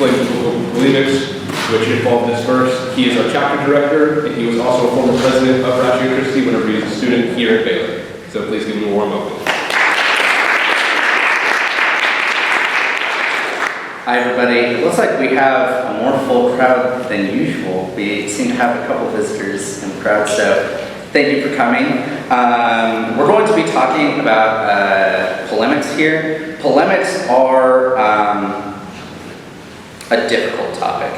explain Biblical Polemics, which involved this verse. He is our chapter director, and he was also a former president of Christi whenever he was a student here at Baylor. So please give him a warm welcome. Hi everybody. It looks like we have a more full crowd than usual. We seem to have a couple visitors in the crowd, so thank you for coming. We're going to be talking about polemics here. Polemics are a difficult topic,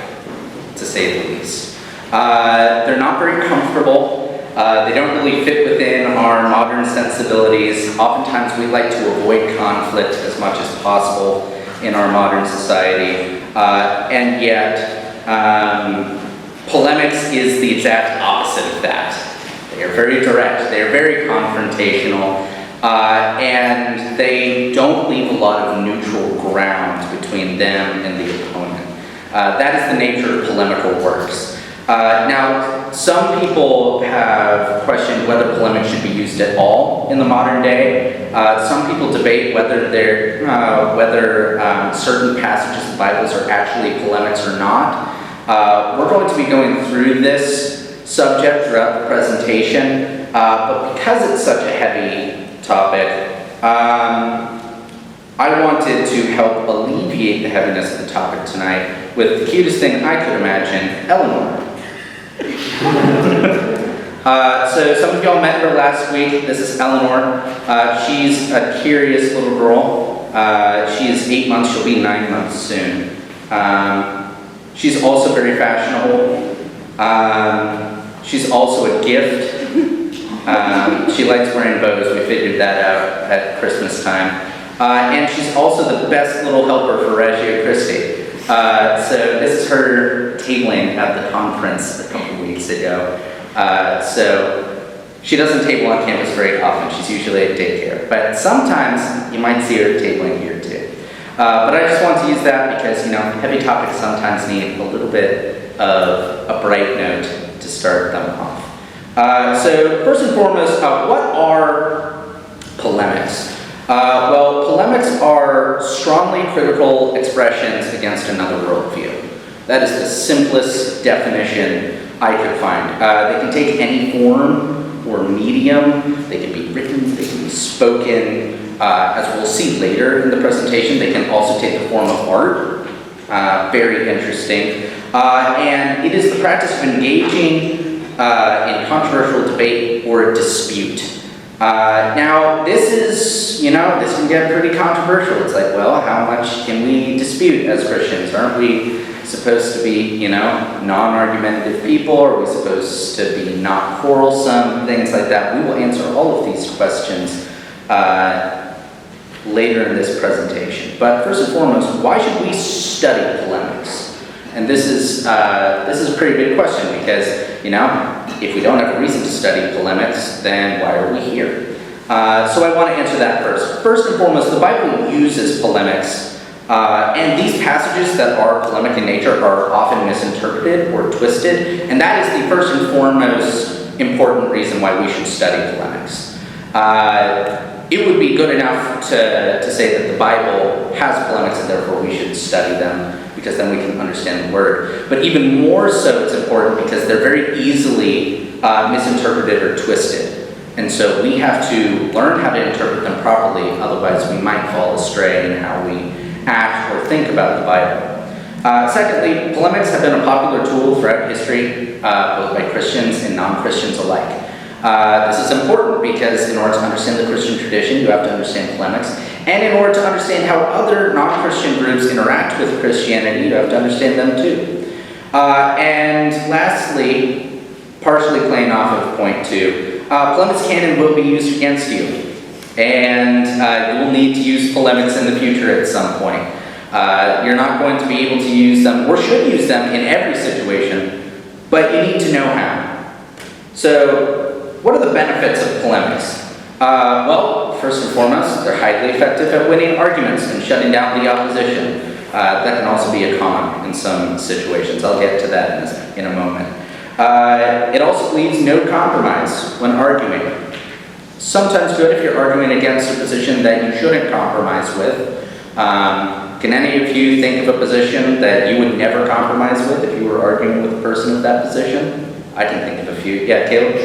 to say the least. They're not very comfortable. They don't really fit within our modern sensibilities. Oftentimes we like to avoid conflict as much as possible in our modern society, and yet polemics is the exact opposite of that. They are very direct, they are very confrontational, and they don't leave a lot of neutral ground between them and the opponent. That is the nature of polemical works. Now, some people have questioned whether polemics should be used at all in the modern day. Some people debate whether certain passages of the Bibles are actually polemics or not. We're going to be going through this subject throughout the presentation, but because it's such a heavy topic, I wanted to help alleviate the heaviness of the topic tonight with the cutest thing I could imagine, Eleanor. So some of y'all met her last week. This is Eleanor. She's a curious little girl. She is 8 months. She'll be 9 months soon. She's also very fashionable. She's also a gift. She likes wearing bows. We figured that out at Christmas time. And she's also the best little helper for Christi. So this is her tabling at the conference a couple weeks ago. So she doesn't table on campus very often. She's usually at daycare. But sometimes you might see her tabling here too. But I just want to use that because, heavy topics sometimes need a little bit of a bright note to start them off. So first and foremost, what are polemics? Well, polemics are strongly critical expressions against another worldview. That is the simplest definition I could find. They can take any form or medium. They can be written, they can be spoken. As we'll see later in the presentation, they can also take the form of art. Very interesting. And it is the practice of engaging in controversial debate or a dispute. Now, this can get pretty controversial. It's like, well, how much can we dispute as Christians? Aren't we supposed to be, non-argumentative people? Are we supposed to be not quarrelsome? Things like that. We will answer all of these questions later in this presentation. But first and foremost, why should we study polemics? And this is a pretty big question because, if we don't have a reason to study polemics, then why are we here? So I want to answer that first. First and foremost, the Bible uses polemics, and these passages that are polemic in nature are often misinterpreted or twisted, and that is the first and foremost important reason why we should study polemics. It would be good enough to say that the Bible has polemics and therefore we should study them, because then we can understand the word. But even more so it's important because they're very easily misinterpreted or twisted. And so we have to learn how to interpret them properly, otherwise we might fall astray in how we act or think about the Bible. Secondly, polemics have been a popular tool throughout history, both by Christians and non-Christians alike. This is important because in order to understand the Christian tradition, you have to understand polemics. And in order to understand how other non-Christian groups interact with Christianity, you have to understand them too. And lastly, partially playing off of point 2, polemics can and will be used against you. And you will need to use polemics in the future at some point. You're not going to be able to use them, or should use them, in every situation, but you need to know how. So, what are the benefits of polemics? Well, first and foremost, they're highly effective at winning arguments and shutting down the opposition. That can also be a con in some situations. I'll get to that in a moment. It also leaves no compromise when arguing. Sometimes good if you're arguing against a position that you shouldn't compromise with. Can any of you think of a position that you would never compromise with if you were arguing with a person of that position? I can think of a few. Yeah, Caleb?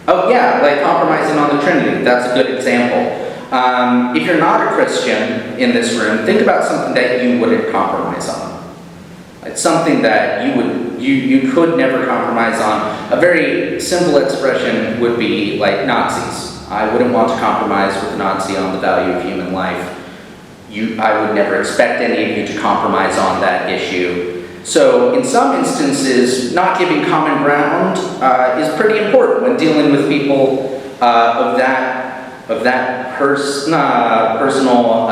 Oh yeah, like compromising on the Trinity. That's a good example. If you're not a Christian in this room, think about something that you wouldn't compromise on. It's something that you could never compromise on. A very simple expression would be like Nazis. I wouldn't want to compromise with a Nazi on the value of human life. I would never expect any of you to compromise on that issue. So in some instances, not giving common ground is pretty important when dealing with people of that personal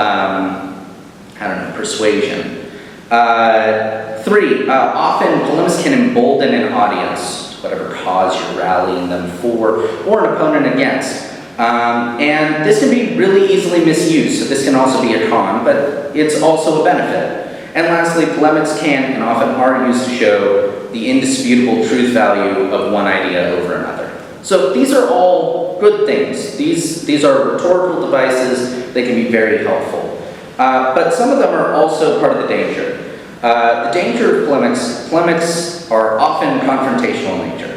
persuasion. 3, often polemics can embolden an audience to whatever cause you're rallying them for or an opponent against. And this can be really easily misused, so this can also be a con, but it's also a benefit. And lastly, polemics can and often are used to show the indisputable truth value of one idea over another. So these are all good things. These are rhetorical devices. They can be very helpful. But some of them are also part of the danger. The danger of polemics are often confrontational in nature.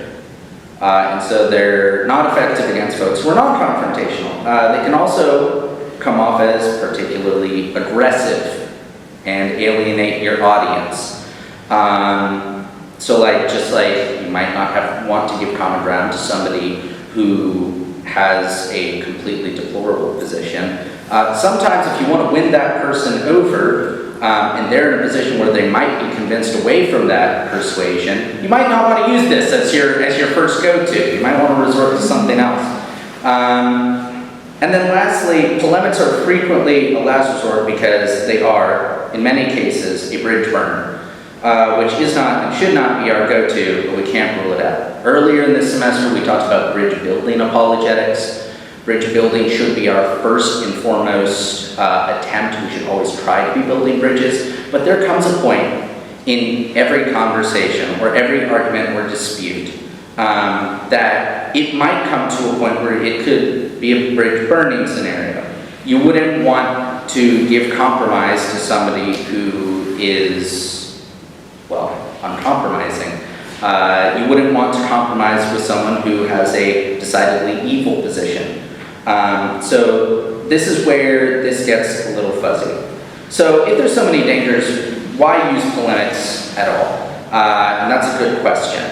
And so they're not effective against folks who are non-confrontational. They can also come off as particularly aggressive and alienate your audience. So just like you might not want to give common ground to somebody who has a completely deplorable position. Sometimes if you want to win that person over, and they're in a position where they might be convinced away from that persuasion, you might not want to use this as your first go-to. You might want to resort to something else. And then lastly, polemics are frequently a last resort because they are, in many cases, a bridge burner, which is not and should not be our go-to, but we can't rule it out. Earlier in this semester, we talked about bridge building apologetics. Bridge building should be our first and foremost attempt. We should always try to be building bridges, but there comes a point in every conversation or every argument or dispute that it might come to a point where it could be a bridge burning scenario. You wouldn't want to give compromise to somebody who is, uncompromising. You wouldn't want to compromise with someone who has a decidedly evil position. So this is where this gets a little fuzzy. So if there's so many dangers, why use polemics at all? And that's a good question.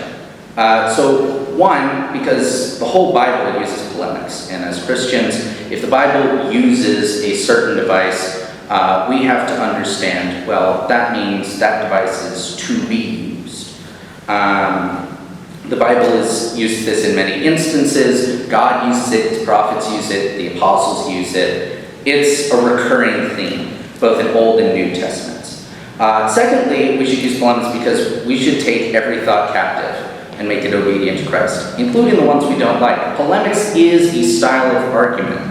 So one, because the whole Bible uses polemics. And as Christians, if the Bible uses a certain device, we have to understand, that means that device is to be used. The Bible has used this in many instances. God uses it, his prophets use it, the apostles use it. It's a recurring theme, both in Old and New Testaments. Secondly, we should use polemics because we should take every thought captive and make it obedient to Christ, including the ones we don't like. Polemics is a style of argument.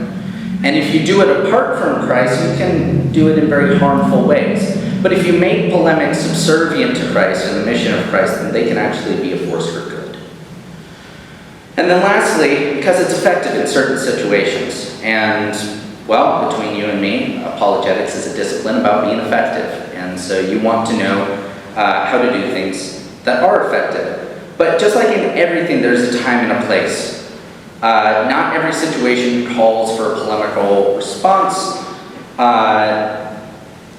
And if you do it apart from Christ, you can do it in very harmful ways. But if you make polemics subservient to Christ and the mission of Christ, then they can actually be a force for good. And then lastly, because it's effective in certain situations. And, between you and me, apologetics is a discipline about being effective. And so you want to know how to do things that are effective. But just like in everything, there's a time and a place. Not every situation calls for a polemical response.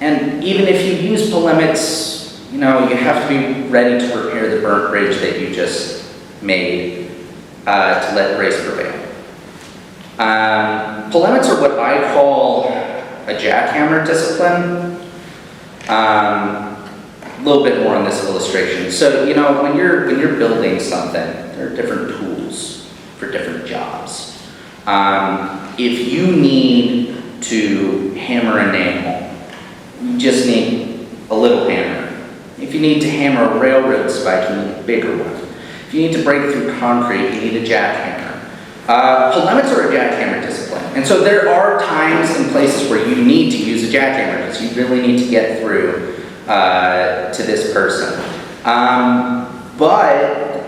And even if you use polemics, you have to be ready to repair the burnt bridge that you just made to let grace prevail. Polemics are what I call a jackhammer discipline. A little bit more on this illustration. So, when you're building something, there are different tools for different jobs. If you need to hammer a nail, you just need a little hammer. If you need to hammer a railroad spike, you need a bigger one. If you need to break through concrete, you need a jackhammer. Polemics are a jackhammer discipline. And so there are times and places where you need to use a jackhammer because you really need to get through to this person. But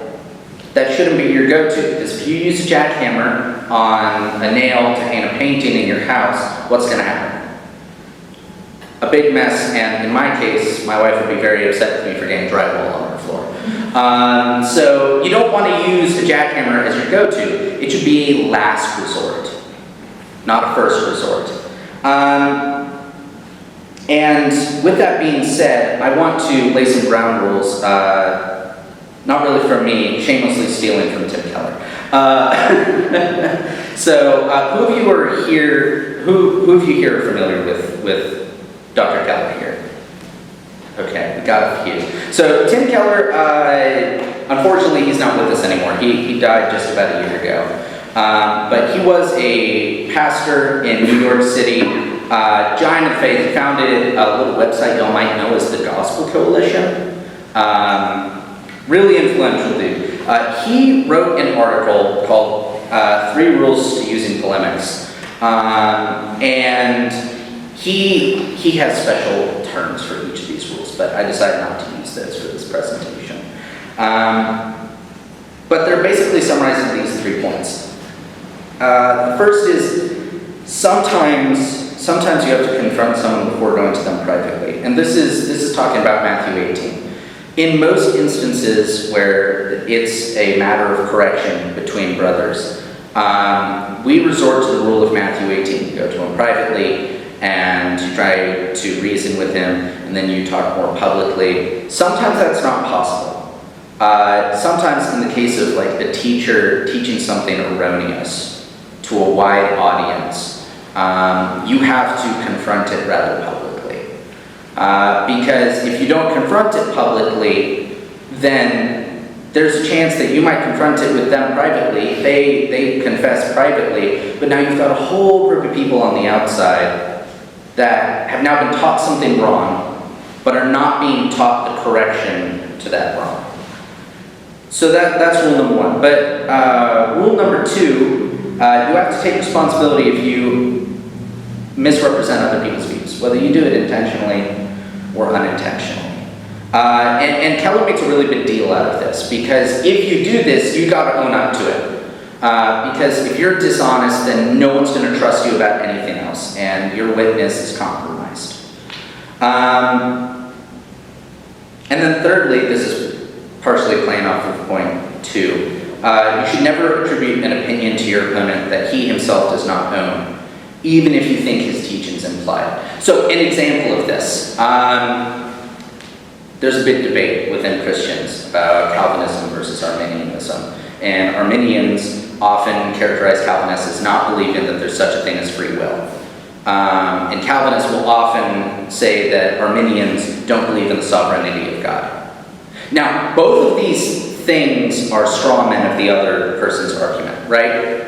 that shouldn't be your go-to, because if you use a jackhammer on a nail to hang a painting in your house, what's going to happen? a big mess, and in my case, my wife would be very upset with me for getting drywall on her floor. So you don't want to use a jackhammer as your go-to. It should be a last resort, not a first resort. And with that being said, I want to lay some ground rules, not really from me, shamelessly stealing from Tim Keller. So who of you are here, who of you here are familiar with Dr. Keller here? Okay, we got a few. So Tim Keller, unfortunately he's not with us anymore. He died just about a year ago. But he was a pastor in New York City, giant of faith. He founded a little website y'all might know as the Gospel Coalition. Really influential dude. He wrote an article called 3 Rules to Using Polemics. And he has special terms for each of these rules, but I decided not to use those for this presentation. But they're basically summarized in these 3 points. The first is sometimes you have to confront someone before going to them privately. And this is talking about Matthew 18. In most instances where it's a matter of correction between brothers, we resort to the rule of Matthew 18. You go to him privately and you try to reason with him, and then you talk more publicly. Sometimes that's not possible. Sometimes in the case of like a teacher teaching something erroneous to a wide audience, you have to confront it rather publicly. Because if you don't confront it publicly, then there's a chance that you might confront it with them privately. They confess privately, but now you've got a whole group of people on the outside that have now been taught something wrong, but are not being taught the correction to that wrong. So that's rule number 1. But rule number 2, you have to take responsibility if you misrepresent other people's views, whether you do it intentionally or unintentionally. And Keller makes a really big deal out of this, because if you do this, you got to own up to it. Because if you're dishonest, then no one's going to trust you about anything else, and your witness is compromised. And then thirdly, this is partially playing off of point 2. You should never attribute an opinion to your opponent that he himself does not own, even if you think his teachings imply it. So an example of this, there's a big debate within Christians about Calvinism versus Arminianism. And Arminians often characterize Calvinists as not believing that there's such a thing as free will. And Calvinists will often say that Arminians don't believe in the sovereignty of God. Now, both of these things are straw men of the other person's argument, right?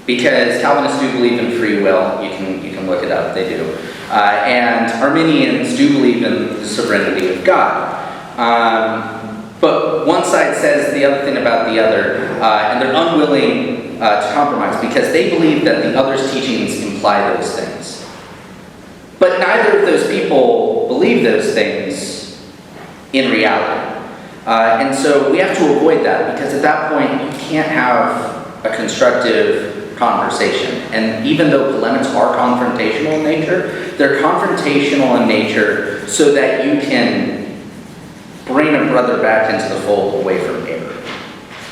Because Calvinists do believe in free will. You can look it up, they do. And Arminians do believe in the sovereignty of God. But one side says the other thing about the other, and they're unwilling to compromise because they believe that the other's teachings imply those things. But neither of those people believe those things in reality. And so we have to avoid that, because at that point you can't have a constructive conversation. And even though polemics are confrontational in nature, they're confrontational in nature so that you can bring a brother back into the fold away from error.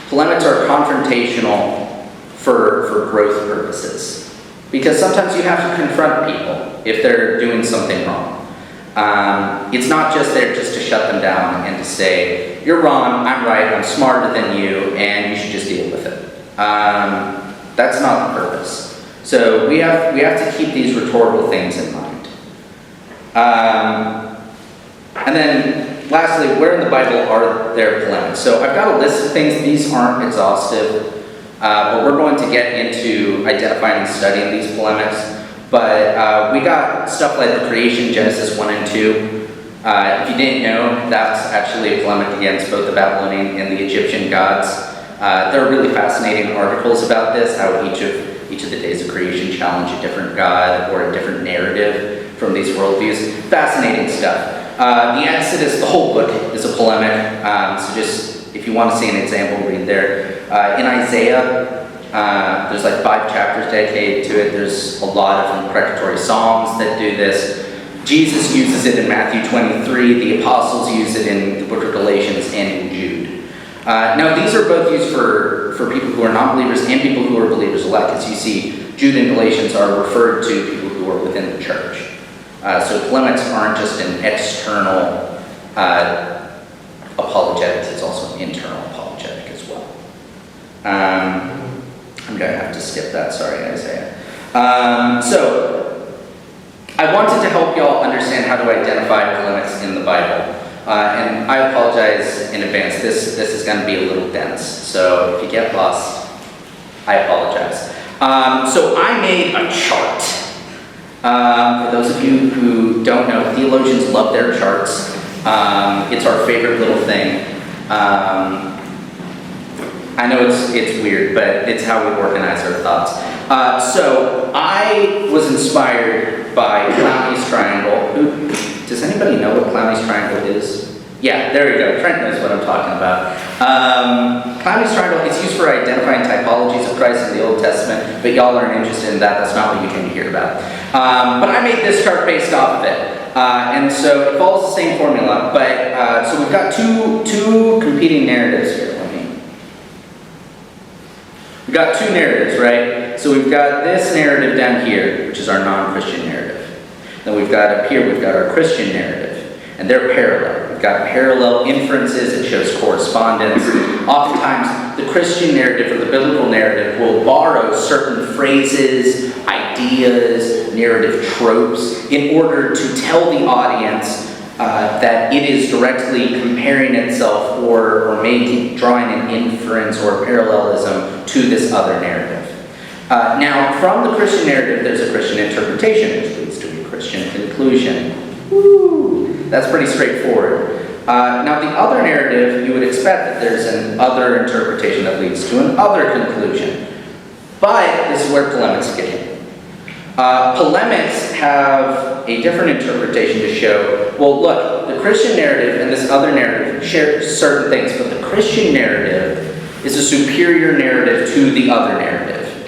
Polemics are confrontational for growth purposes, because sometimes you have to confront people if they're doing something wrong. It's not just there just to shut them down and to say, you're wrong, I'm right, I'm smarter than you, and you should just deal with it. That's not the purpose. So we have to keep these rhetorical things in mind. And then lastly, where in the Bible are there polemics? So I've got a list of things. These aren't exhaustive, but we're going to get into identifying and studying these polemics. But we got stuff like the creation, Genesis 1 and 2. If you didn't know, that's actually a polemic against both the Babylonian and the Egyptian gods. There are really fascinating articles about this, how each of the days of creation challenge a different god or a different narrative from these worldviews. Fascinating stuff. The Exodus, the whole book, is a polemic. So just, if you want to see an example, read there. In Isaiah, there's like 5 chapters dedicated to it. There's a lot of imprecatory psalms that do this. Jesus uses it in Matthew 23. The apostles use it in the book of Galatians and in Jude. Now, these are both used for people who are non-believers and people who are believers-elect. As you see, Jude and Galatians are referred to people who are within the church. So polemics aren't just an external apologetics, it's also an internal apologetic as well. I'm going to have to skip that, sorry, Isaiah. So, I wanted to help y'all understand how to identify polemics in the Bible. And I apologize in advance, this is going to be a little dense. So, if you get lost, I apologize. So, I made a chart. For those of you who don't know, theologians love their charts. It's our favorite little thing. I know it's weird, but it's how we organize our thoughts. So I was inspired by Clowney's triangle. Does anybody know what Clowney's triangle is? Yeah, there we go. Trent knows what I'm talking about. Clowney's triangle is used for identifying typologies of Christ in the Old Testament, but y'all aren't interested in that. That's not what you came to hear about. But I made this chart based off of it. And so it follows the same formula, but so we've got two competing narratives here. We've got two narratives, right? So we've got this narrative down here, which is our non-Christian narrative. Then we've got up here, we've got our Christian narrative, and they're parallel. We've got parallel inferences, it shows correspondence. Oftentimes, the Christian narrative or the biblical narrative will borrow certain phrases, ideas, narrative tropes in order to tell the audience that it is directly comparing itself or maybe drawing an inference or parallelism to this other narrative. Now, from the Christian narrative, there's a Christian interpretation, which leads to a Christian conclusion. Woo! That's pretty straightforward. Now, the other narrative, you would expect that there's an other interpretation that leads to an other conclusion. But this is where polemics get in. Polemics have a different interpretation to show, well, look, the Christian narrative and this other narrative share certain things, but the Christian narrative is a superior narrative to the other narrative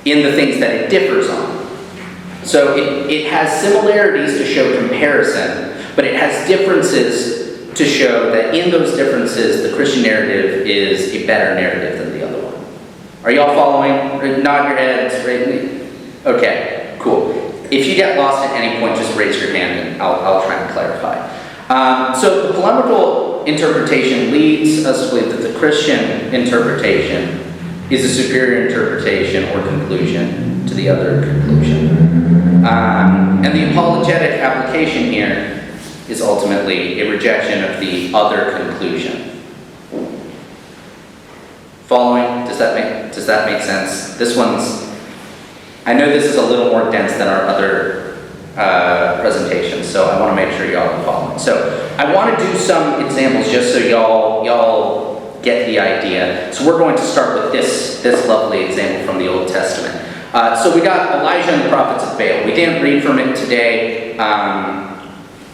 in the things that it differs on. So it has similarities to show comparison, but it has differences to show that in those differences, the Christian narrative is a better narrative than the other one. Are y'all following? Nod your heads, right? Okay, cool. If you get lost at any point, just raise your hand and I'll try and clarify. So the polemical interpretation leads us to believe that the Christian interpretation is a superior interpretation or conclusion to the other conclusion. And the apologetic application here is ultimately a rejection of the other conclusion. Following? Does that make sense? This one's, I know this is a little more dense than our other presentations, so I want to make sure y'all are following. So I want to do some examples just so y'all get the idea. So we're going to start with this lovely example from the Old Testament. So we got Elijah and the prophets of Baal. We didn't read from it today.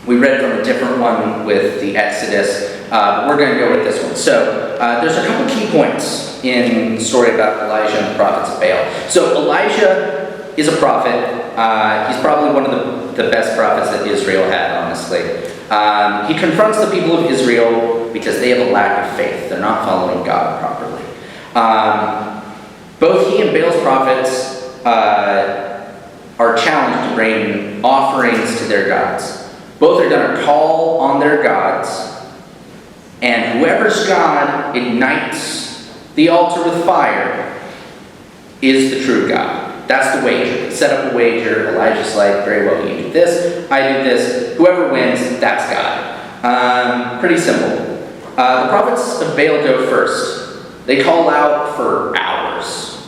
We read from a different one with the Exodus. But we're going to go with this one. So there's a couple key points in the story about Elijah and the prophets of Baal. So Elijah is a prophet. He's probably one of the best prophets that Israel had, honestly. He confronts the people of Israel because they have a lack of faith. They're not following God properly. Both he and Baal's prophets are challenged to bring offerings to their gods. Both are going to call on their gods, and whoever's God ignites the altar with fire is the true God. That's the wager. Set up a wager. Elijah's like, very well, you do this, I do this. Whoever wins, that's God. Pretty simple. The prophets of Baal go first. They call out for hours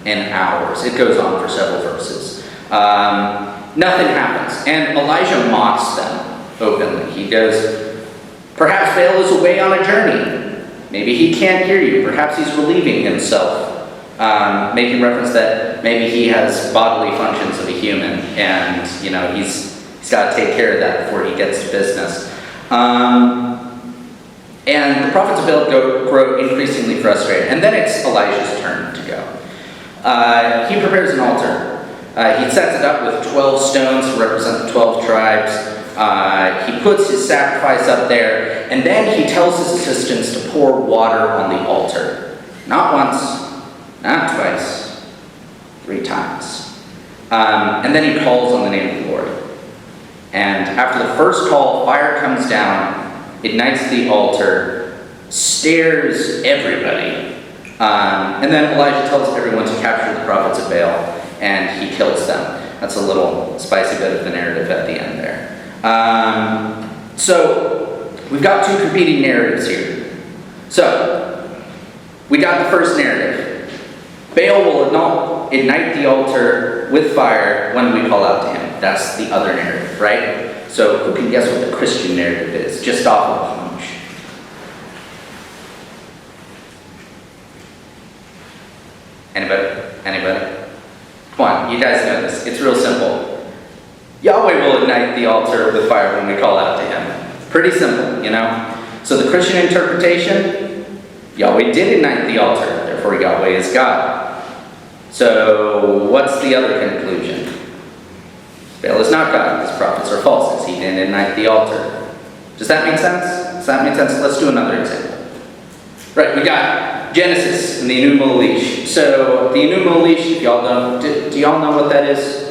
and hours. It goes on for several verses. Nothing happens. And Elijah mocks them openly. He goes, perhaps Baal is away on a journey. Maybe he can't hear you. Perhaps he's relieving himself. Making reference that maybe he has bodily functions of a human, and he's got to take care of that before he gets to business. And the prophets of Baal grow increasingly frustrated, and then it's Elijah's turn to go. He prepares an altar. He sets it up with 12 stones to represent the 12 tribes. He puts his sacrifice up there, and then he tells his assistants to pour water on the altar. Not once, not twice, 3 times. And then he calls on the name of the Lord. And after the first call, fire comes down, ignites the altar, stares everybody. And then Elijah tells everyone to capture the prophets of Baal, and he kills them. That's a little spicy bit of the narrative at the end there. So, we've got 2 competing narratives here. So, we got the first narrative. Baal will ignite the altar with fire when we call out to him. That's the other narrative, right? So, who can guess what the Christian narrative is, just off of a hunch? Anybody? Come on, you guys know this. It's real simple. Yahweh will ignite the altar with fire when we call out to him. Pretty simple, you know? So the Christian interpretation, Yahweh did ignite the altar, therefore Yahweh is God. So what's the other conclusion? Baal is not God, his prophets are false, because he didn't ignite the altar. Does that make sense? Does that make sense? Let's do another example. Right, we got Genesis and the Enuma Elish. So the Enuma Elish, if y'all know, do y'all know what that is?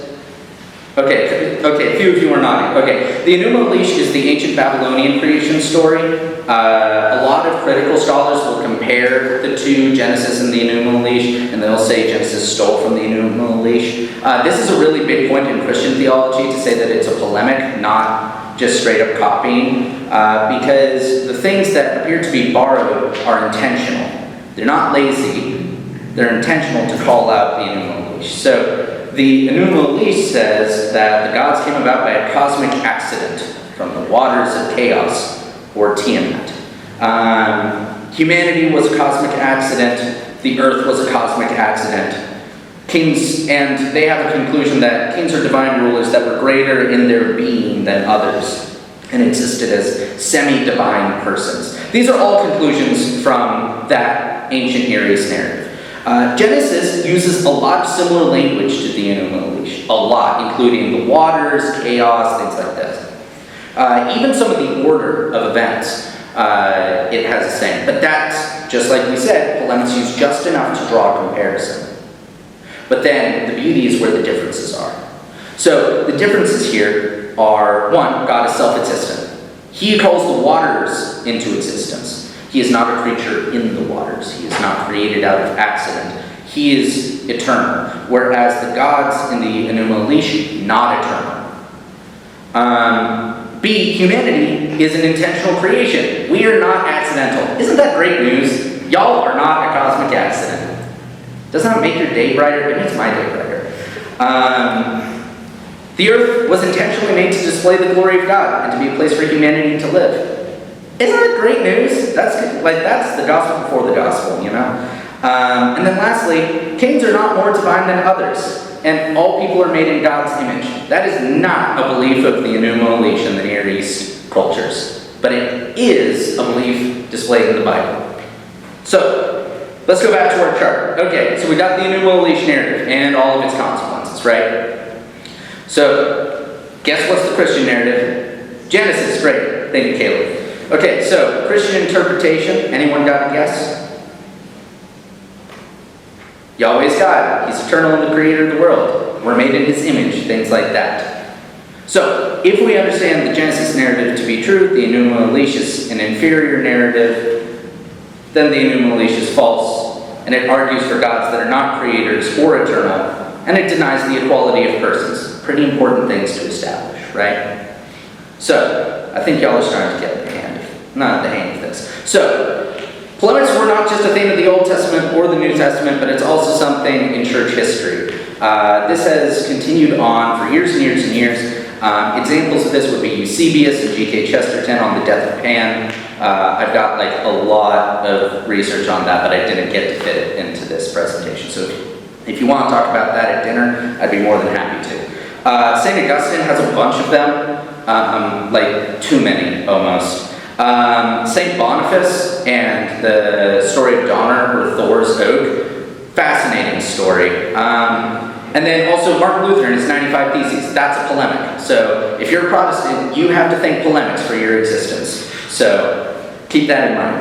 Okay, a few of you are nodding. Okay, the Enuma Elish is the ancient Babylonian creation story. A lot of critical scholars will compare the 2, Genesis and the Enuma Elish, and they'll say Genesis stole from the Enuma Elish. This is a really big point in Christian theology to say that it's a polemic, not just straight up copying, because the things that appear to be borrowed are intentional. They're not lazy, they're intentional to call out the Enuma Elish. So, the Enuma Elish says that the gods came about by a cosmic accident from the waters of chaos, or Tiamat. Humanity was a cosmic accident. The earth was a cosmic accident. Kings, and they have a conclusion that kings are divine rulers that were greater in their being than others, and existed as semi-divine persons. These are all conclusions from that ancient Near East narrative. Genesis uses a lot of similar language to the Enuma Elish. A lot, including the waters, chaos, things like this. Even some of the order of events, it has the same. But that's, just like we said, polemics use just enough to draw a comparison. But then, the beauty is where the differences are. So, the differences here are, 1, God is self-existent. He calls the waters into existence. He is not a creature in the waters. He is not created out of accident. He is eternal. Whereas the gods in the Enuma Elish, not eternal. B, humanity is an intentional creation. We are not accidental. Isn't that great news? Y'all are not a cosmic accident. Doesn't that make your day brighter? It makes my day brighter. The earth was intentionally made to display the glory of God and to be a place for humanity to live. Isn't that great news? That's the gospel before the gospel, you know? And then lastly, kings are not more divine than others, and all people are made in God's image. That is not a belief of the Enuma Elish and the Near East cultures, but it is a belief displayed in the Bible. So, let's go back to our chart. Okay, so we got the Enuma Elish narrative and all of its consequences, right? So, guess what's the Christian narrative? Genesis, great. Thank you, Caleb. Okay, so, Christian interpretation. Anyone got a guess? Yahweh's God. He's eternal and the creator of the world. We're made in his image, things like that. So, if we understand the Genesis narrative to be true, the Enuma Elish is an inferior narrative, then the Enuma Elish is false, and it argues for gods that are not creators or eternal, and it denies the equality of persons. Pretty important things to establish, right? So, I think y'all are starting to get the hang of this. So, polemics were not just a thing of the Old Testament or the New Testament, but it's also something in church history. This has continued on for years and years and years. Examples of this would be Eusebius and G.K. Chesterton on the death of Pan. I've got a lot of research on that, but I didn't get to fit it into this presentation. So if you want to talk about that at dinner, I'd be more than happy to. St. Augustine has a bunch of them, too many almost. St. Boniface and the story of Donner, or Thor's Oak, fascinating story. And then also Martin Luther in his 95 Theses, that's a polemic. So if you're a Protestant, you have to think polemics for your existence. So keep that in mind.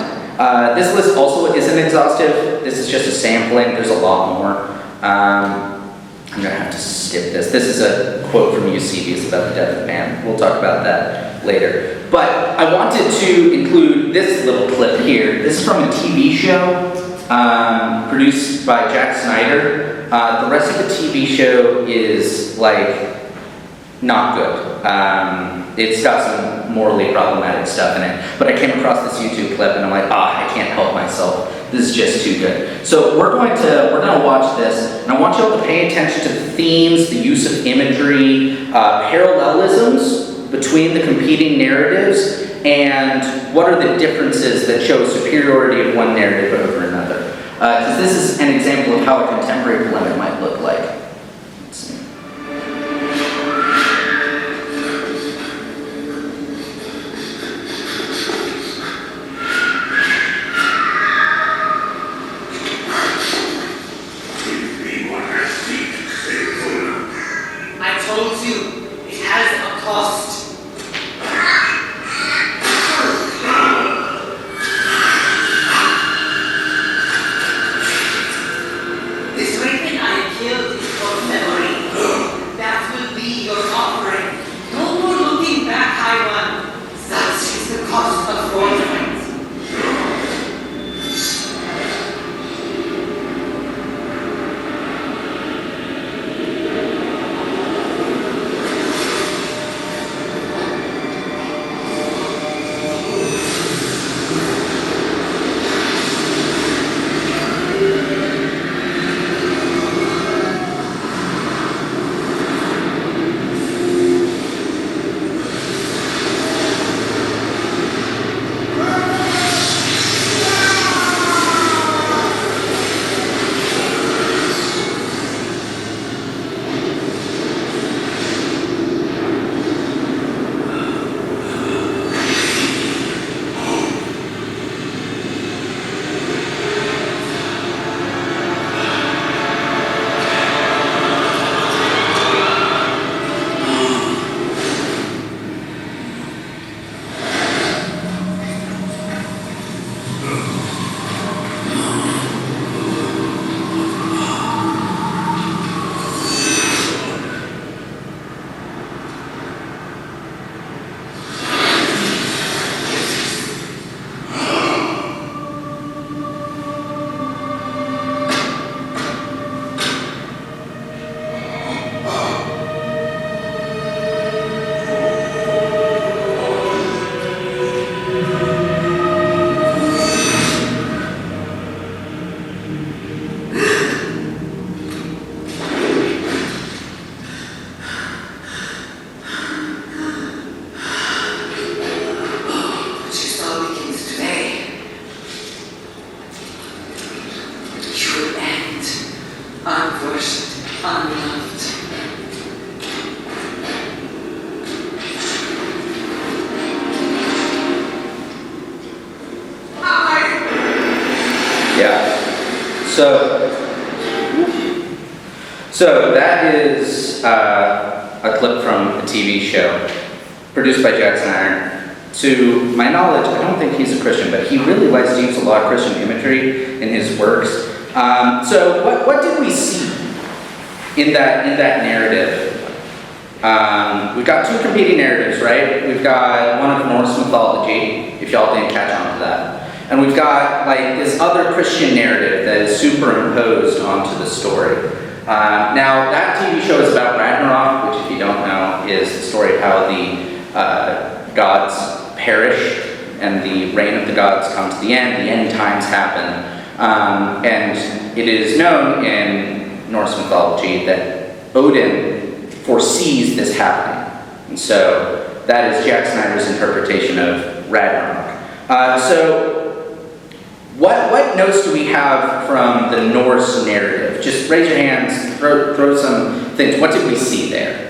This list also isn't exhaustive. This is just a sampling. There's a lot more. I'm going to have to skip this. This is a quote from Eusebius about the death of man. We'll talk about that later. But I wanted to include this little clip here. This is from a TV show produced by Jack Snyder. The rest of the TV show is, like, not good. It's got some morally problematic stuff in it. But I came across this YouTube clip and I'm like, I can't help myself. This is just too good. So we're going to watch this, and I want you all to pay attention to the themes, the use of imagery, parallelisms between the competing narratives, and what are the differences that show superiority of one narrative over another. Because this is an example of how a contemporary polemic might look like. Let's see. I told you, it has a cost. This raven I killed is for memory. That will be your offering. No more looking back, high one. Such is the cost of your friends. Unworshipped, unloved. Yeah. So that is a clip from a TV show produced by Jack Snyder. To my knowledge, I don't think he's a Christian, but he really likes to use a lot of Christian imagery in his works. So what did we see in that narrative? We've got two competing narratives, right? We've got one of Norse mythology, if y'all didn't catch on to that. And we've got like this other Christian narrative that is superimposed onto the story. Now, that TV show is about Ragnarok, which if you don't know, is the story of how the gods perish and the reign of the gods come to the end times happen. And it is known in Norse mythology that Odin foresees this happening. And so that is Jack Snyder's interpretation of Ragnarok. So what notes do we have from the Norse narrative? Just raise your hands, throw some things. What did we see there?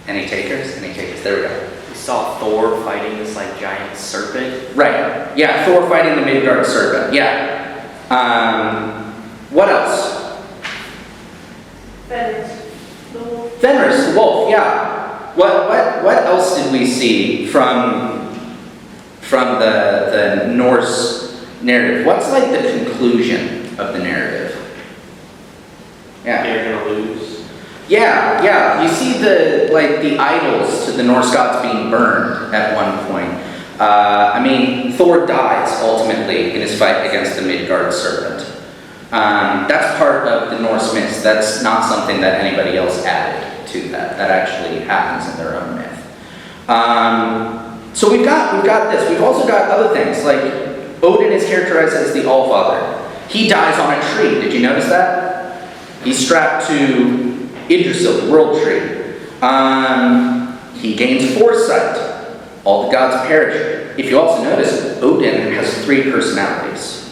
Any takers? Any takers? There we go. saw Thor fighting this like giant serpent. Right. Yeah, Thor fighting the Midgard serpent. Yeah. What else? Fenris, the wolf. Yeah. What else did we see from the Norse narrative? What's like the conclusion of the narrative? Yeah. They're gonna lose. Yeah. You see the idols to the Norse gods being burned at one point. Thor dies ultimately in his fight against the Midgard serpent. That's part of the Norse myths. That's not something that anybody else added to that. That actually happens in their own myth. So we've got this. We've also got other things like Odin is characterized as the Allfather. He dies on a tree. Did you notice that? He's strapped to Yggdrasil, the world tree. He gains foresight. All the gods perish. If you also notice, Odin has 3 personalities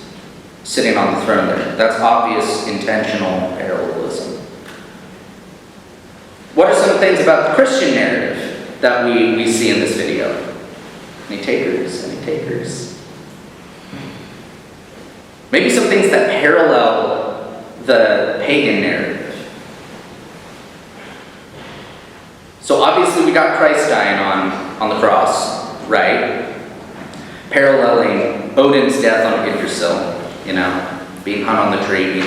sitting on the throne there. That's obvious intentional parallelism. What are some things about the Christian narrative that we see in this video? Any takers? Any takers? Maybe some things that parallel the pagan narrative. So obviously we got Christ dying on the cross, right? Paralleling Odin's death on Yggdrasil, being hung on the tree,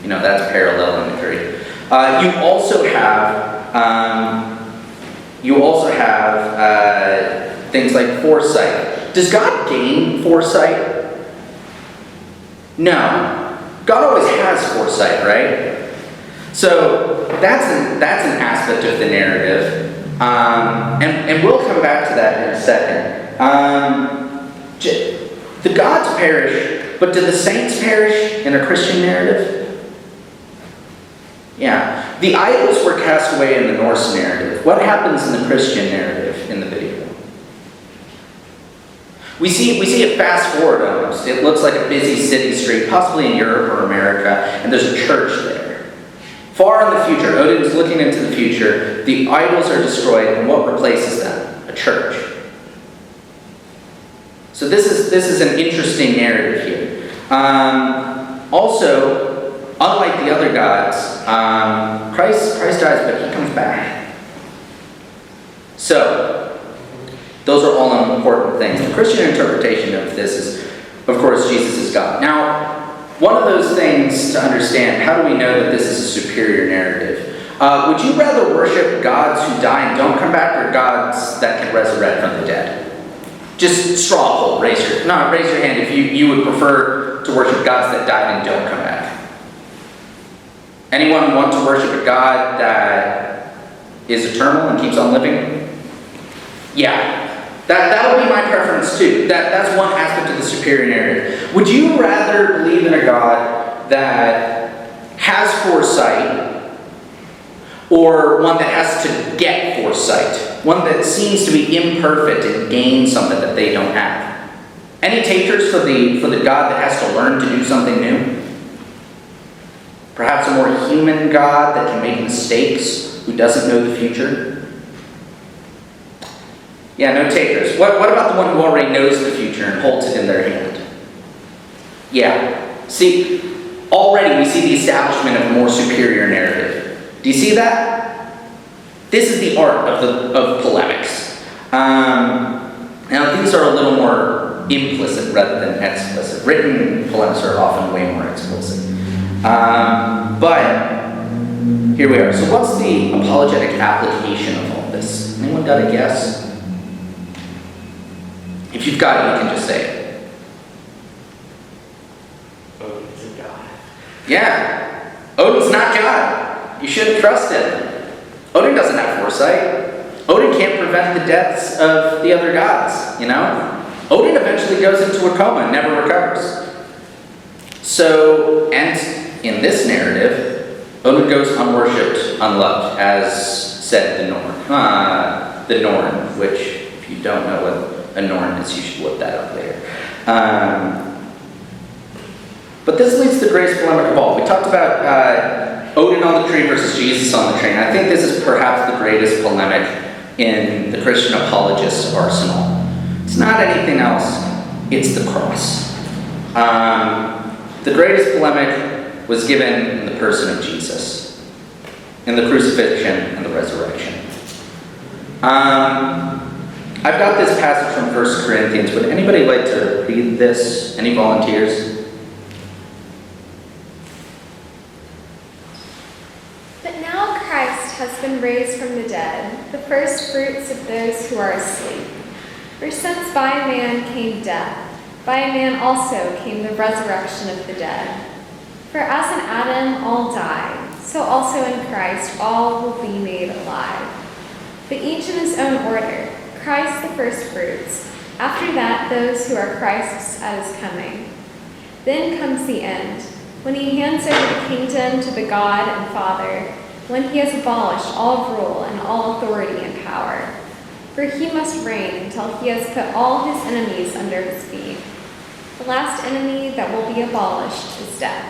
that's parallel imagery. You also have things like foresight. Does God gain foresight? No. God always has foresight, right? So that's an aspect of the narrative, and we'll come back to that in a second. The gods perish, but do the saints perish in a Christian narrative? Yeah. The idols were cast away in the Norse narrative. What happens in the Christian narrative in the video? We see it fast forward almost. It looks like a busy city street, possibly in Europe or America, and there's a church there. Far in the future, Odin's looking into the future, the idols are destroyed, and what replaces them? A church. So this is an interesting narrative here. Also, unlike the other gods, Christ dies, but he comes back. So, those are all important things. The Christian interpretation of this is, of course, Jesus is God. Now, one of those things to understand, how do we know that this is a superior narrative? Would you rather worship gods who die and don't come back, or gods that can resurrect from the dead? Just straw poll, raise your hand if you would prefer to worship gods that died and don't come back. Anyone want to worship a God that is eternal and keeps on living? Yeah. That would be my preference too. That's one aspect of the superior narrative. Would you rather believe in a God that has foresight, or one that has to get foresight? One that seems to be imperfect and gain something that they don't have? Any takers for the God that has to learn to do something new? Perhaps a more human God that can make mistakes, who doesn't know the future? Yeah, no takers. What about the one who already knows the future and holds it in their hand? Yeah. See, already we see the establishment of a more superior narrative. Do you see that? This is the art of polemics. Now, these are a little more implicit rather than explicit. Written polemics are often way more explicit. But here we are. So what's the apologetic application of all this? Anyone got a guess? If you've got it, you can just say it. Odin's a god. Yeah. Odin's not God. You shouldn't trust him. Odin doesn't have foresight. Odin can't prevent the deaths of the other gods, Odin eventually goes into a coma and never recovers. So, and in this narrative, Odin goes unworshipped, unloved, as said the Norn, which, if you don't know what a Norn is, you should look that up later. But this leads to the greatest polemic of all. We talked about Odin on the tree versus Jesus on the tree. And I think this is perhaps the greatest polemic in the Christian apologist's arsenal. It's not anything else, it's the cross. The greatest polemic was given in the person of Jesus, in the crucifixion and the resurrection. I've got this passage from 1 Corinthians. Would anybody like to read this? Any volunteers? But now Christ has been raised from the dead, the first fruits of those who are asleep. For since by a man came death, by a man also came the resurrection of the dead. For as in Adam all die, so also in Christ all will be made alive. But each in his own order, Christ the first fruits, after that those who are Christ's at his coming. Then comes the end, when he hands over the kingdom to the God and Father, when he has abolished all rule and all authority and power. For he must reign until he has put all his enemies under his feet. The last enemy that will be abolished is death.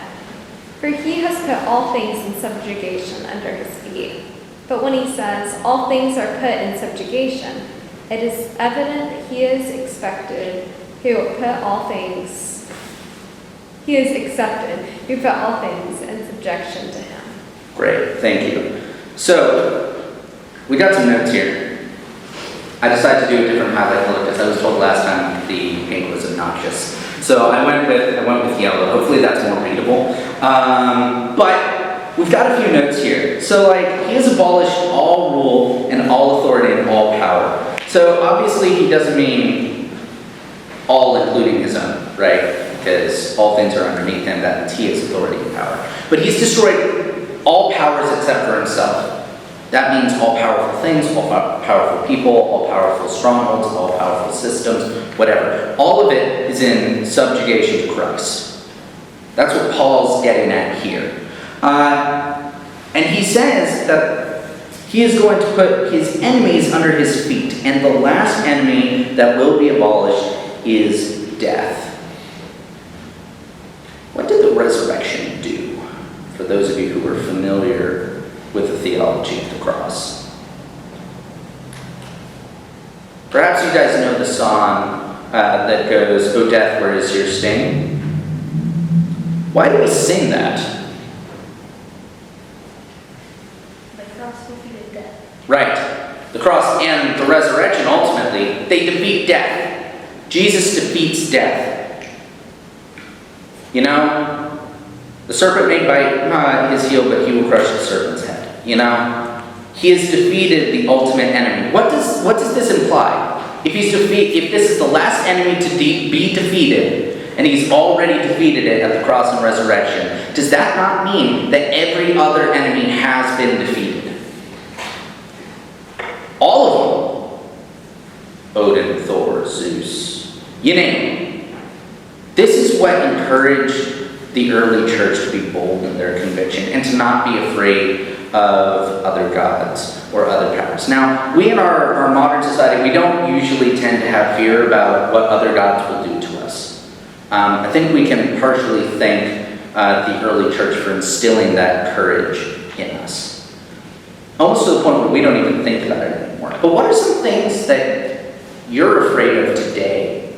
For he has put all things in subjugation under his feet. But when he says, all things are put in subjugation, it is evident that he is accepted who put all things in subjection to him. Great, thank you. So, we got some notes here. I decided to do a different highlight color because I was told last time the pink was obnoxious. So I went with yellow. Hopefully that's more readable. But we've got a few notes here. So he has abolished all rule and all authority and all power. So obviously he doesn't mean all including his own, right? Because all things are underneath him, that means he has authority and power. But he's destroyed all powers except for himself. That means all powerful things, all powerful people, all powerful strongholds, all powerful systems, whatever. All of it is in subjugation to Christ. That's what Paul's getting at here. And he says that he is going to put his enemies under his feet, and the last enemy that will be abolished is death. What did the resurrection do? For those of you who are familiar with the theology of the cross. Perhaps you guys know the song that goes, "O death, where is your sting?" Why do we sing that? The cross defeated death. Right. The cross and the resurrection, ultimately, they defeat death. Jesus defeats death. You know, the serpent may bite his heel, but he will crush the serpent's head. You know, he has defeated the ultimate enemy. What does this imply? If this is the last enemy to be defeated, and he's already defeated it at the cross and resurrection, does that not mean that every other enemy has been defeated? All of them. Odin, Thor, Zeus, you name them. This is what encouraged the early church to be bold in their conviction and to not be afraid of other gods or other powers. Now, we in our modern society, we don't usually tend to have fear about what other gods will do to us. I think we can partially thank the early church for instilling that courage in us. Almost to the point where we don't even think about it anymore. But what are some things that you're afraid of today?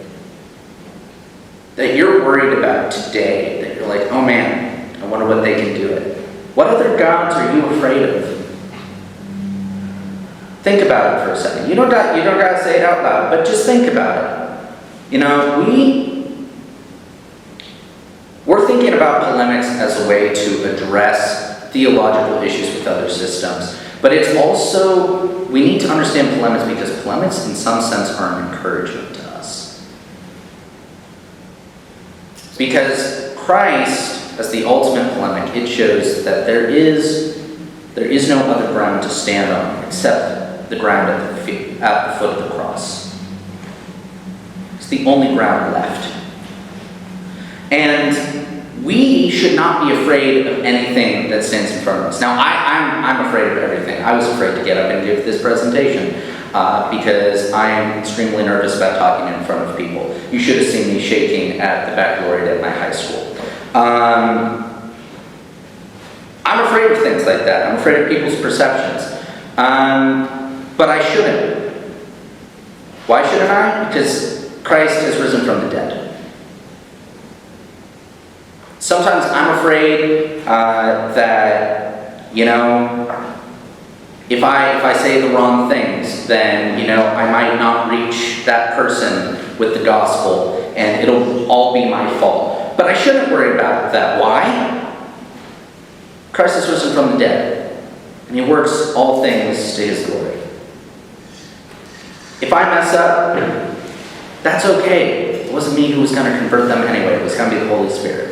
That you're worried about today? That you're like, oh man, I wonder what they can do it. What other gods are you afraid of? Think about it for a second. You don't got to say it out loud, but just think about it. You know, we're thinking about polemics as a way to address theological issues with other systems. But it's also, we need to understand polemics because polemics in some sense are an encouragement to us. Because Christ, as the ultimate polemic, it shows that there is no other ground to stand on except the ground at the foot of the cross. It's the only ground left. And we should not be afraid of anything that stands in front of us. Now, I'm afraid of everything. I was afraid to get up and give this presentation because I am extremely nervous about talking in front of people. You should have seen me shaking at the baccalaureate at my high school. I'm afraid of things like that. I'm afraid of people's perceptions. but I shouldn't. Why shouldn't I? Because Christ has risen from the dead. Sometimes I'm afraid that, if I say the wrong things, then, I might not reach that person with the gospel, and it'll all be my fault. But I shouldn't worry about that. Why? Christ has risen from the dead, and he works all things to his glory. If I mess up, that's okay. It wasn't me who was going to convert them anyway. It was going to be the Holy Spirit.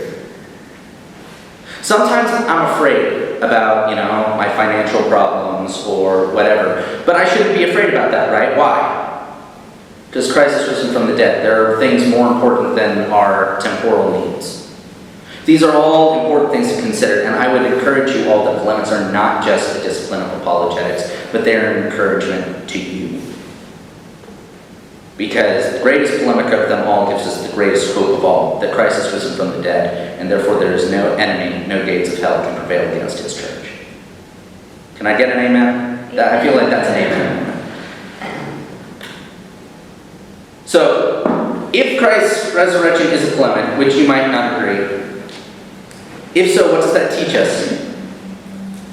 Sometimes I'm afraid about, my financial problems or whatever. But I shouldn't be afraid about that, right? Why? Because Christ has risen from the dead. There are things more important than our temporal needs. These are all important things to consider, and I would encourage you all that polemics are not just a discipline of apologetics, but they're an encouragement to you. Because the greatest polemic of them all gives us the greatest hope of all, that Christ has risen from the dead, and therefore there is no enemy, no gates of hell can prevail against his church. Can I get an amen? I feel like that's an amen. So, if Christ's resurrection is a polemic, which you might not agree, if so, what does that teach us?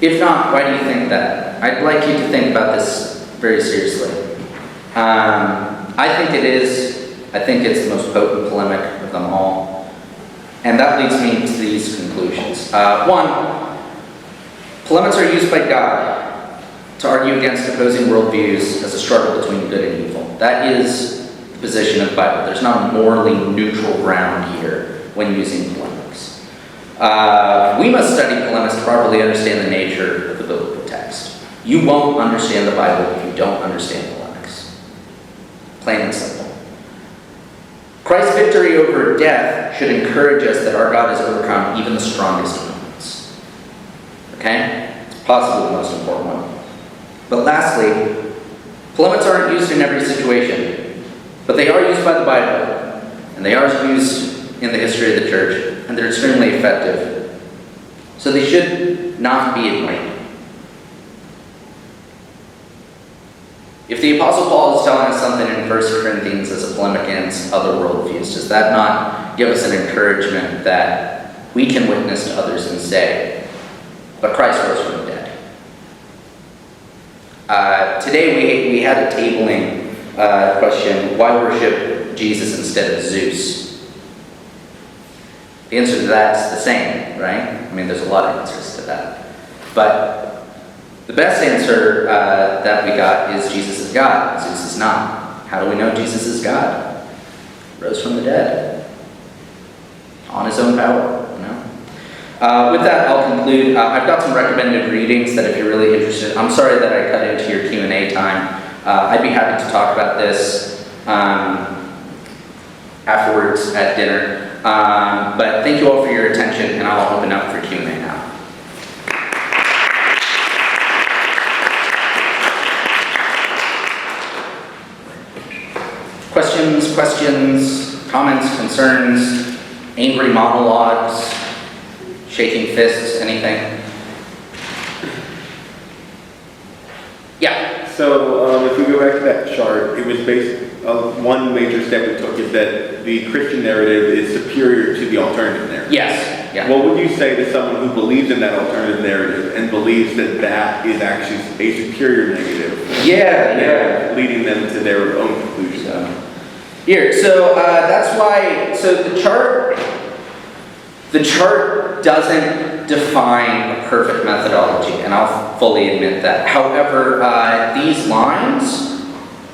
If not, why do you think that? I'd like you to think about this very seriously. I think it is. I think it's the most potent polemic of them all. And that leads me to these conclusions. One, polemics are used by God to argue against opposing worldviews as a struggle between good and evil. That is the position of the Bible. There's not a morally neutral ground here when using polemics. We must study polemics to properly understand the nature of the biblical text. You won't understand the Bible if you don't understand polemics. Plain and simple. Christ's victory over death should encourage us that our God has overcome even the strongest opponents. Okay? It's possibly the most important one. But lastly, polemics aren't used in every situation, but they are used by the Bible, and they are used in the history of the church, and they're extremely effective. So they should not be ignored. If the Apostle Paul is telling us something in 1 Corinthians as a polemic against other worldviews, does that not give us an encouragement that we can witness to others and say, but Christ rose from the dead? Today we had a tabling question, why worship Jesus instead of Zeus? The answer to that is the same, right? I mean, there's a lot of answers to that. But the best answer that we got is Jesus is God, Zeus is not. How do we know Jesus is God? Rose from the dead. On his own power, With that, I'll conclude. I've got some recommended readings that if you're really interested, I'm sorry that I cut into your Q&A time. I'd be happy to talk about this afterwards at dinner. But thank you all for your attention, and I'll open up for Q&A now. Questions, comments, concerns, angry monologues, shaking fists, anything? Yeah. So if we go back to that chart, it was based one major step we took is that the Christian narrative is superior to the alternative narrative. Yes. Yeah. What would you say to someone who believes in that alternative narrative and believes that that is actually a superior negative? Yeah. Leading them to their own conclusion. So that's why. So the chart doesn't define a perfect methodology, and I'll fully admit that. However, these lines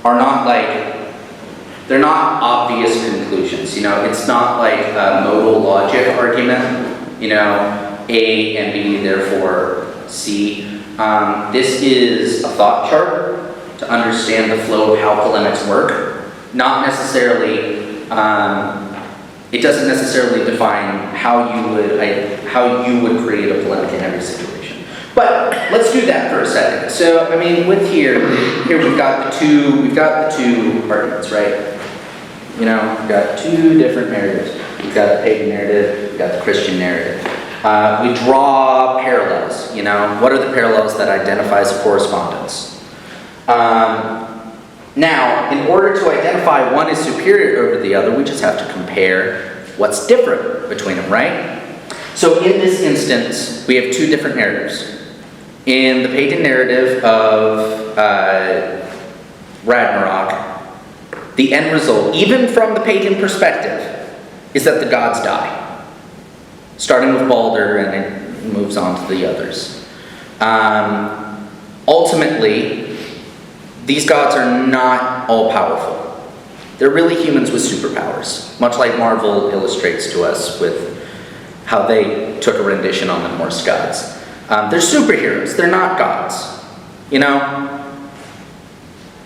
are not they're not obvious conclusions. It's not like a modal logic argument. A and B, therefore C. This is a thought chart to understand the flow of how polemics work. Not necessarily. It doesn't necessarily define how you would create a polemic in every situation. But let's do that for a second. So with here we've got the two arguments, right? We've got two different narratives. We've got the pagan narrative, we've got the Christian narrative. We draw parallels. What are the parallels that identifies a correspondence? Now, in order to identify one is superior over the other, we just have to compare what's different between them, right? So in this instance, we have two different narratives. In the pagan narrative of Ragnarok, the end result, even from the pagan perspective, is that the gods die. Starting with Balder, and it moves on to the others. Ultimately, these gods are not all-powerful. They're really humans with superpowers, much like Marvel illustrates to us with how they took a rendition on the Norse gods. They're superheroes, they're not gods. You know,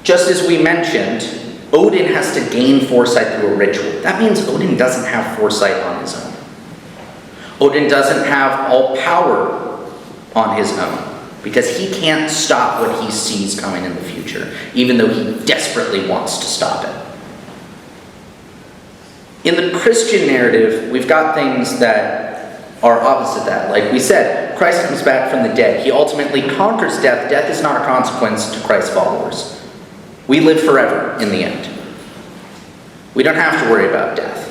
just as we mentioned, Odin has to gain foresight through a ritual. That means Odin doesn't have foresight on his own. Odin doesn't have all power on his own, because he can't stop what he sees coming in the future, even though he desperately wants to stop it. In the Christian narrative, we've got things that are opposite that. Like we said, Christ comes back from the dead. He ultimately conquers death. Death is not a consequence to Christ's followers. We live forever in the end. We don't have to worry about death.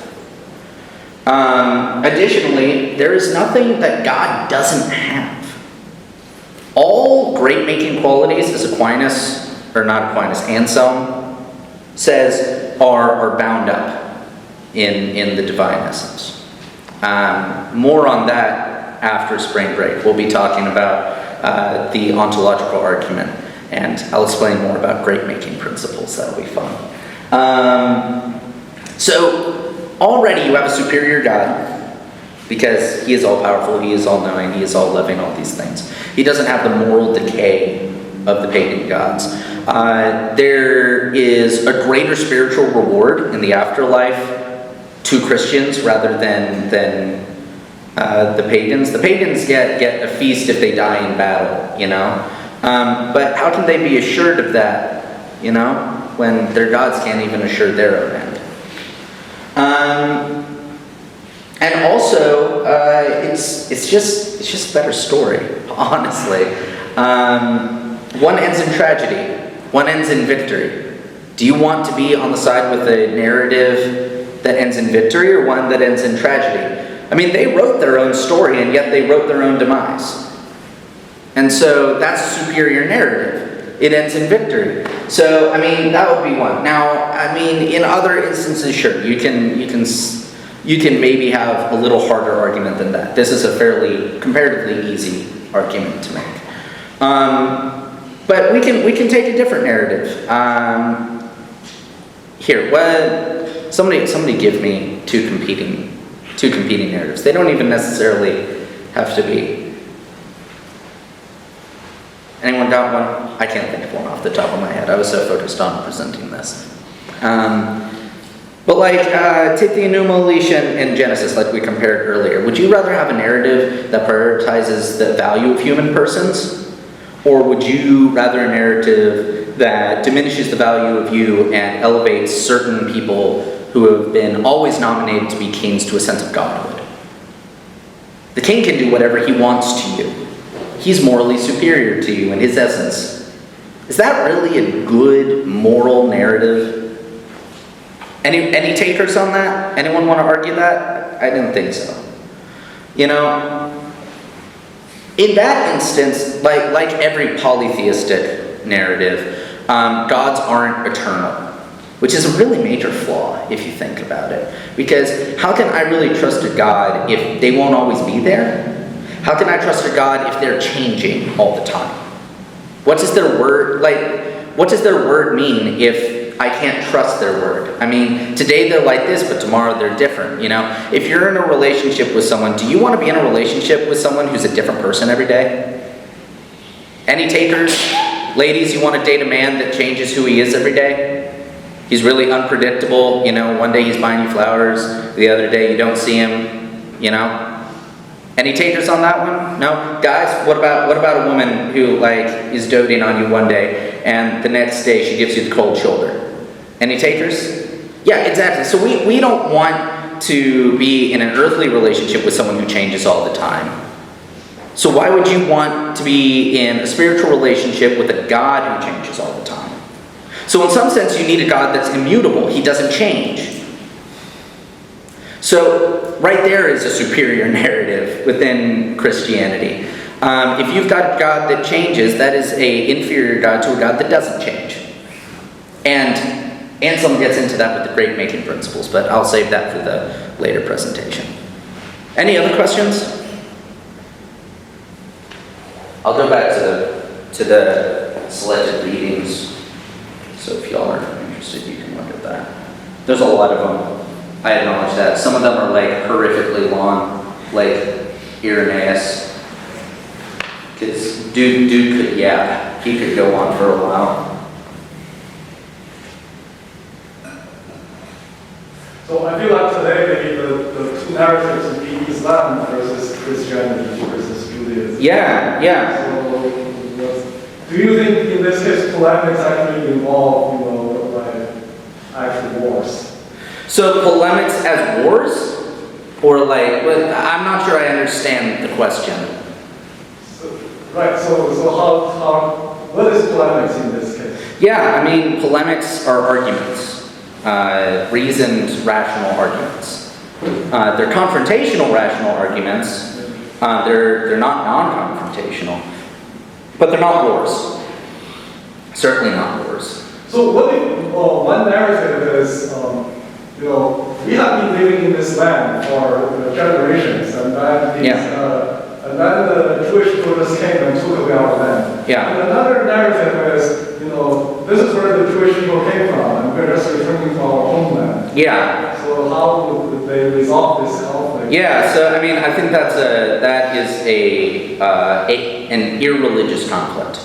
Additionally, there is nothing that God doesn't have. All great-making qualities, as Anselm says, are bound up in the divine essence. More on that after spring break. We'll be talking about the ontological argument, and I'll explain more about great-making principles. That'll be fun. So already you have a superior God, because he is all-powerful, he is all-knowing, he is all-loving, all these things. He doesn't have the moral decay of the pagan gods. There is a greater spiritual reward in the afterlife to Christians rather than the pagans. The pagans get a feast if they die in battle, you know? But how can they be assured of that, you know, when their gods can't even assure their own end? And also, it's just a better story, honestly. One ends in tragedy. One ends in victory. Do you want to be on the side with a narrative that ends in victory, or one that ends in tragedy? I mean, they wrote their own story, and yet they wrote their own demise. And so that's a superior narrative. It ends in victory. So, I mean, that would be one. Now, I mean, in other instances, sure, you can maybe have a little harder argument than that. This is a fairly, comparatively easy argument to make. But we can take a different narrative. Here, somebody give me two competing narratives. They don't even necessarily have to be. Anyone got one? I can't think of one off the top of my head. I was so focused on presenting this. But like, take the Enuma in Genesis, like we compared earlier. Would you rather have a narrative that prioritizes the value of human persons? Or would you rather a narrative that diminishes the value of you and elevates certain people who have been always nominated to be kings to a sense of godhood? The king can do whatever he wants to you. He's morally superior to you in his essence. Is that really a good moral narrative? Any takers on that? Anyone want to argue that? I didn't think so. You know, in that instance, like every polytheistic narrative, gods aren't eternal, which is a really major flaw if you think about it. Because how can I really trust a God if they won't always be there? How can I trust a God if they're changing all the time? What does their word mean if I can't trust their word? I mean, today they're like this, but tomorrow they're different, you know? If you're in a relationship with someone, do you want to be in a relationship with someone who's a different person every day? Any takers? Ladies, you want to date a man that changes who he is every day? He's really unpredictable, you know? One day he's buying you flowers, the other day you don't see him, you know? Any takers on that one? No? Guys, what about a woman who is doting on you one day and the next day she gives you the cold shoulder? Any takers? Yeah, exactly. So we don't want to be in an earthly relationship with someone who changes all the time. So why would you want to be in a spiritual relationship with a God who changes all the time? So in some sense, you need a God that's immutable. He doesn't change. So right there is a superior narrative within Christianity. If you've got a God that changes, that is an inferior God to a God that doesn't change. And Anselm gets into that with the great making principles, but I'll save that for the later presentation. Any other questions? I'll go back to the selected readings. So if y'all are interested, you can look at that. There's a lot of them. I acknowledge that. Some of them are like horrifically long, like Irenaeus. Because dude could, he could go on for a while. So I feel like today maybe the two narratives would be Islam versus Christianity versus Judaism. Yeah. So do you think in this case polemics actually involve, like actual wars? So polemics as wars? Or like, I'm not sure I understand the question. So how what is polemics in this case? Yeah, I mean, polemics are arguments. Reasoned, rational arguments. They're confrontational, rational arguments. They're not non-confrontational. But they're not wars. Certainly not wars. So what if one narrative is, we have been living in this land for generations, and then the Jewish people just came and took away our land. Yeah. And another narrative is, this is where the Jewish people came from, and we're just returning to our homeland. Yeah. So how would they resolve this conflict? Yeah, so I mean, I think that is an irreligious conflict.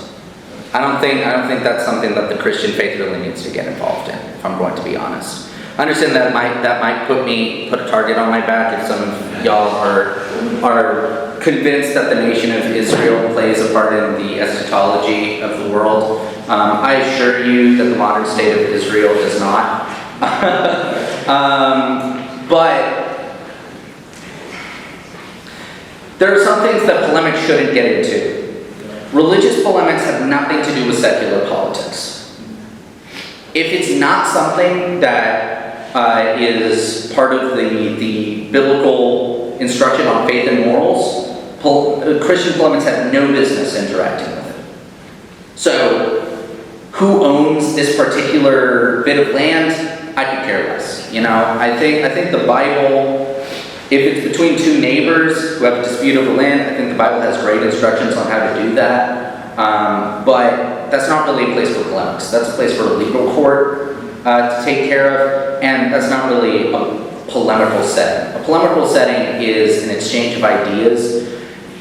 I don't think that's something that the Christian faith really needs to get involved in, if I'm going to be honest. I understand that might put a target on my back if some of y'all are convinced that the nation of Israel plays a part in the eschatology of the world. I assure you that the modern state of Israel does not. But there are some things that polemics shouldn't get into. Religious polemics have nothing to do with secular politics. If it's not something that is part of the biblical instruction on faith and morals, Christian polemics have no business interacting with it. So, who owns this particular bit of land? I could care less. I think the Bible, if it's between two neighbors who have a dispute over land, I think the Bible has great instructions on how to do that. But that's not really a place for polemics. That's a place for a legal court to take care of, and that's not really a polemical setting. A polemical setting is an exchange of ideas.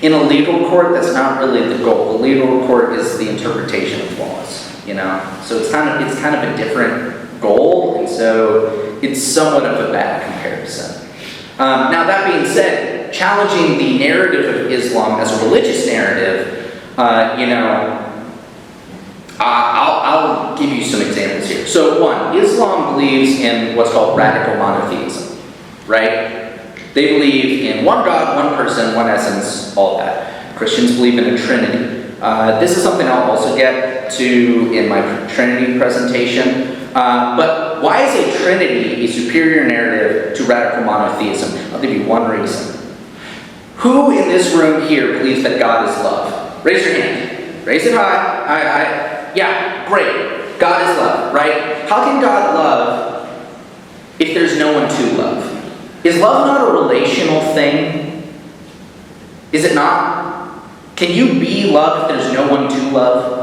In a legal court, that's not really the goal. The legal court is the interpretation of laws. So it's kind of a different goal, and so it's somewhat of a bad comparison. Now that being said, challenging the narrative of Islam as a religious narrative, I'll give you some examples here. So one, Islam believes in what's called radical monotheism, right? They believe in one God, one person, one essence, all that. Christians believe in a Trinity. This is something I'll also get to in my Trinity presentation. But why is a Trinity a superior narrative to radical monotheism? I'll give you one reason. Who in this room here believes that God is love? Raise your hand. Raise it high. Yeah, great. God is love, right? How can God love if there's no one to love? Is love not a relational thing? Is it not? Can you be love if there's no one to love?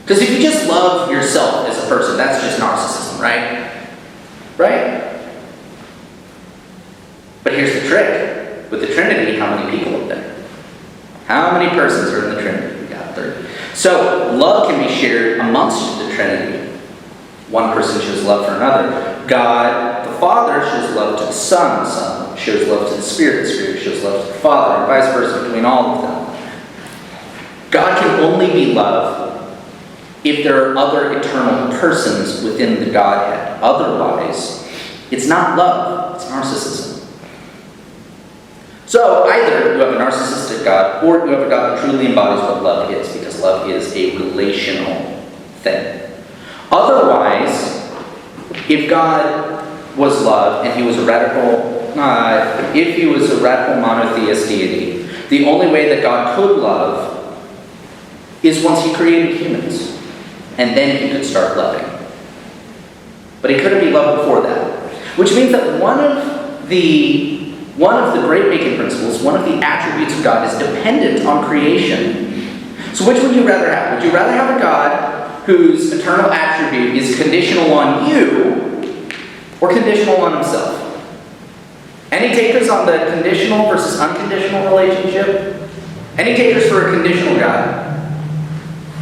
Because if you just love yourself as a person, that's just narcissism, right? Right? But here's the trick. With the Trinity, how many people are there? How many persons are in the Trinity? We got 30. So, love can be shared amongst the Trinity. One person shows love for another. God, the Father, shows love to the Son shows love to the Spirit shows love to the Father, and vice versa between all of them. God can only be love if there are other eternal persons within the Godhead. Otherwise, it's not love, it's narcissism. So either you have a narcissistic God, or you have a God that truly embodies what love is, because love is a relational thing. Otherwise, if God was love and he was a radical monotheist deity, the only way that God could love is once he created humans, and then he could start loving. But he couldn't be loved before that, which means that one of the great making principles, one of the attributes of God is dependent on creation. So which would you rather have? Would you rather have a God whose eternal attribute is conditional on you or conditional on himself? Any takers on the conditional versus unconditional relationship? Any takers for a conditional God?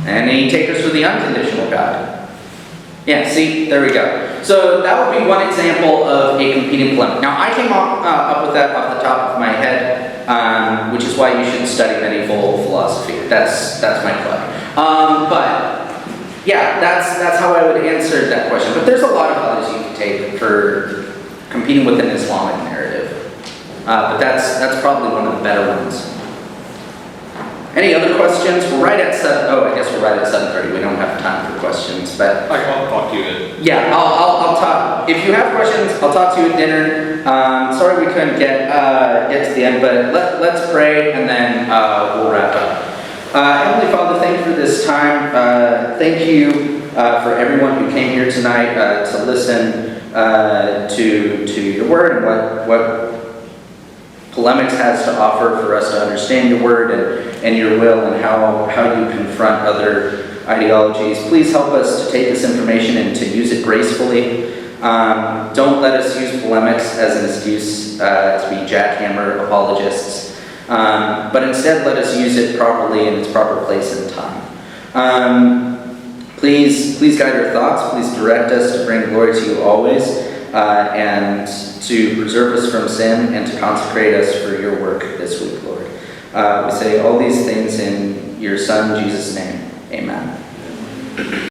Any takers for the unconditional God? Yeah, see, there we go. So that would be one example of a competing polemic. Now, I came up with that off the top of my head, which is why you should study medieval philosophy. That's my plug. But yeah, that's how I would answer that question. But there's a lot of others you can take for competing with an Islamic narrative. But that's probably one of the better ones. Any other questions? We're right at 7:30. We don't have time for questions, but I'll talk to you then. yeah, I'll talk. If you have questions, I'll talk to you at dinner. Sorry we couldn't get to the end, but let's pray and then we'll wrap up. Heavenly Father, thank you for this time. Thank you for everyone who came here tonight to listen to your word and what polemics has to offer for us to understand your word and your will and how you confront other ideologies. Please help us to take this information and to use it gracefully. Don't let us use polemics as an excuse to be jackhammer apologists, but instead let us use it properly in its proper place and time. Please guide our thoughts. Please direct us to bring glory to you always, and to preserve us from sin and to consecrate us for your work this week, Lord. We say all these things in your Son, Jesus' name. Amen.